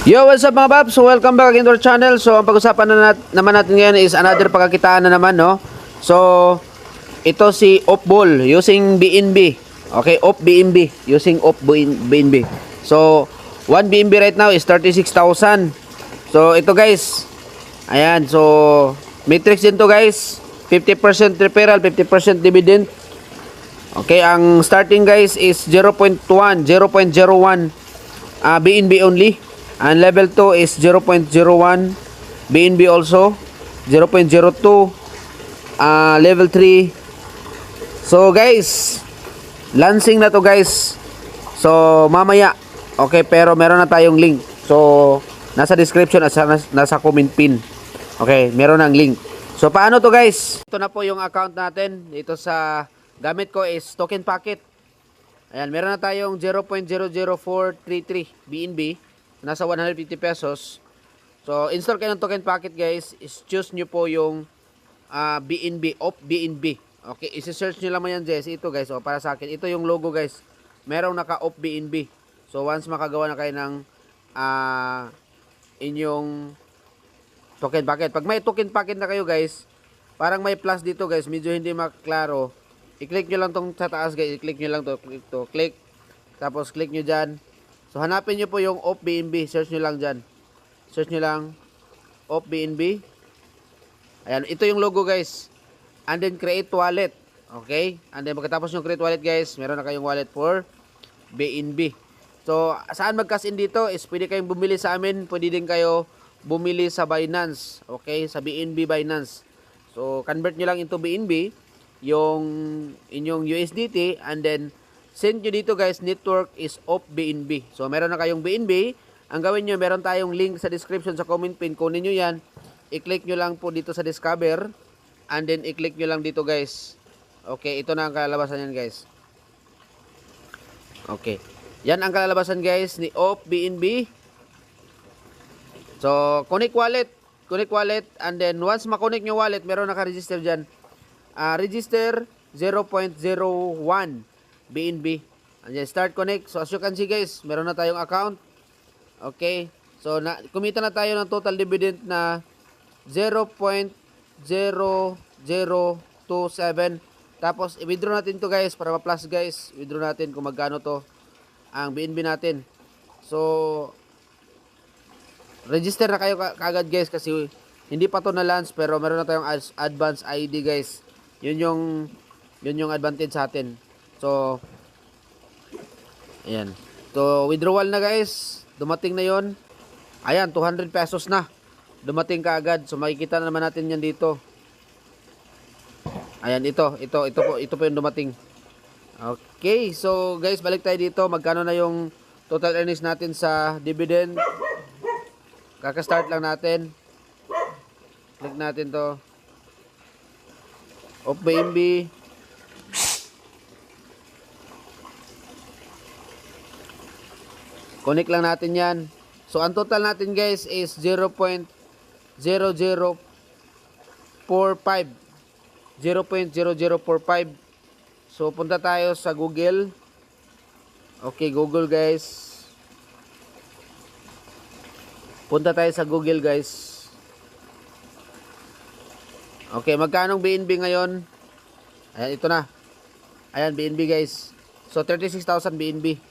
Yo, what's up mga Babs? So, welcome back again to our channel. So, ang pag-usapan naman natin ngayon is another pagkakitaan na naman, no? So, ito si Opball using BNB. Okay, Op BNB. Using Op BNB. So, 1 BNB right now is 36,000. So, ito guys. Ayan, so, matrix din to guys. 50% referral, 50% dividend. Okay, ang starting guys is 0.1 BNB only. And level 2 is 0.01 BNB also. 0.02 level 3. So guys, launching na to guys. So mamaya. Okay, pero meron na tayong link. So nasa description at nasa comment pin. Okay, meron ng link. So paano to guys? Ito na po yung account natin. Dito sa gamit ko is token packet. Ayan, meron na tayong 0.00433 BNB. Nasa 150 pesos. So, install kayo ng token packet guys. Choose nyo po yung BNB, Op BNB. Okay, isi-search nyo lang mo yan guys. Ito guys, para sa akin. Ito yung logo guys. Merong naka-Op BNB. So, once makagawa na kayo ng inyong token packet. Pag may token packet na kayo guys, parang may plus dito guys. Medyo hindi maklaro. I-click nyo lang tong sa taas guys. I-click nyo lang to. Click. Tapos click nyo dyan. So, hanapin nyo po yung Op BNB. Search nyo lang dyan. Search nyo lang. Op BNB. Ayan. Ito yung logo guys. And then, create wallet. Okay? And then, pagkatapos yung create wallet guys, meron na kayong wallet for BNB. So, saan mag-cash in dito? Is pwede kayong bumili sa amin. Pwede din kayo bumili sa Binance. Okay? Sa BNB Binance. So, convert nyo lang into BNB yung inyong USDT. And then, send nyo dito guys, network is Op BNB. So, meron na kayong BNB. Ang gawin nyo, meron tayong link sa description sa comment pin. Kunin nyo yan. I-click nyo lang po dito sa Discover. And then, i-click nyo lang dito guys. Okay, ito na ang kalalabasan yan guys. Okay. Yan ang kalalabasan guys ni Op BNB. So, connect wallet. Connect wallet. And then, once makonect nyo wallet, meron naka-register dyan. Register 0.01 BNB. And then start connect. So as you can see guys, meron na tayong account. Okay. So kumita na tayo ng total dividend na 0.0027. Tapos i-withdraw natin to guys para ma-plus guys. Withdraw natin kung magkano to ang BNB natin. So register na kayo kaagad guys kasi hindi pa to na launch pero meron na tayong advance ID guys. Yun yung advantage sa atin. So, ayan. So, withdrawal na guys. Dumating na yon. Ayan, 200 pesos na. Dumating ka agad. So, makikita na naman natin yan dito. Ayan, ito po yung dumating. Okay, so guys, balik tayo dito. Magkano na yung total earnings natin sa dividend? Kaka-start lang natin. Click natin to. Op BNB. Connect lang natin yan. So, ang total natin guys is 0.0045. 0.0045. So, punta tayo sa Google. Okay, Google guys. Punta tayo sa Google guys. Okay, magkanong BNB ngayon? Ayan, ito na. Ayan, BNB guys. So, 36,000 BNB.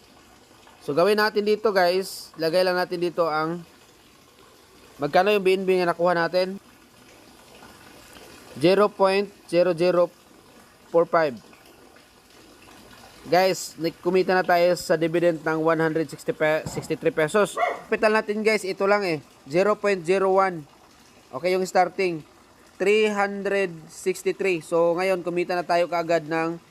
So, gawin natin dito guys. Lagay lang natin dito ang magkano yung BNB na nakuha natin? 0.0045. Guys, kumita na tayo sa dividend ng 163 pesos. Capital natin guys, ito lang 0.01. Okay, yung starting 363. So, ngayon, kumita na tayo kaagad ng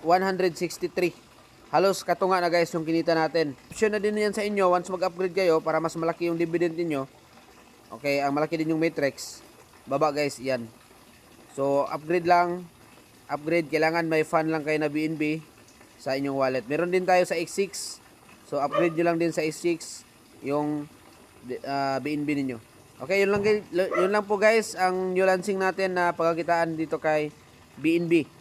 163. Halos katunga na guys yung kinita natin. Option na din yan sa inyo once mag-upgrade kayo para mas malaki yung dividend niyo. Okay, ang malaki din yung matrix. Baba guys, yan. So, upgrade lang. Upgrade, kailangan may fund lang kayo na BNB sa inyong wallet. Meron din tayo sa X6. So, upgrade nyo lang din sa X6 yung BNB ninyo. Okay, yun lang po guys ang new launching natin na pagkakitaan dito kay BNB.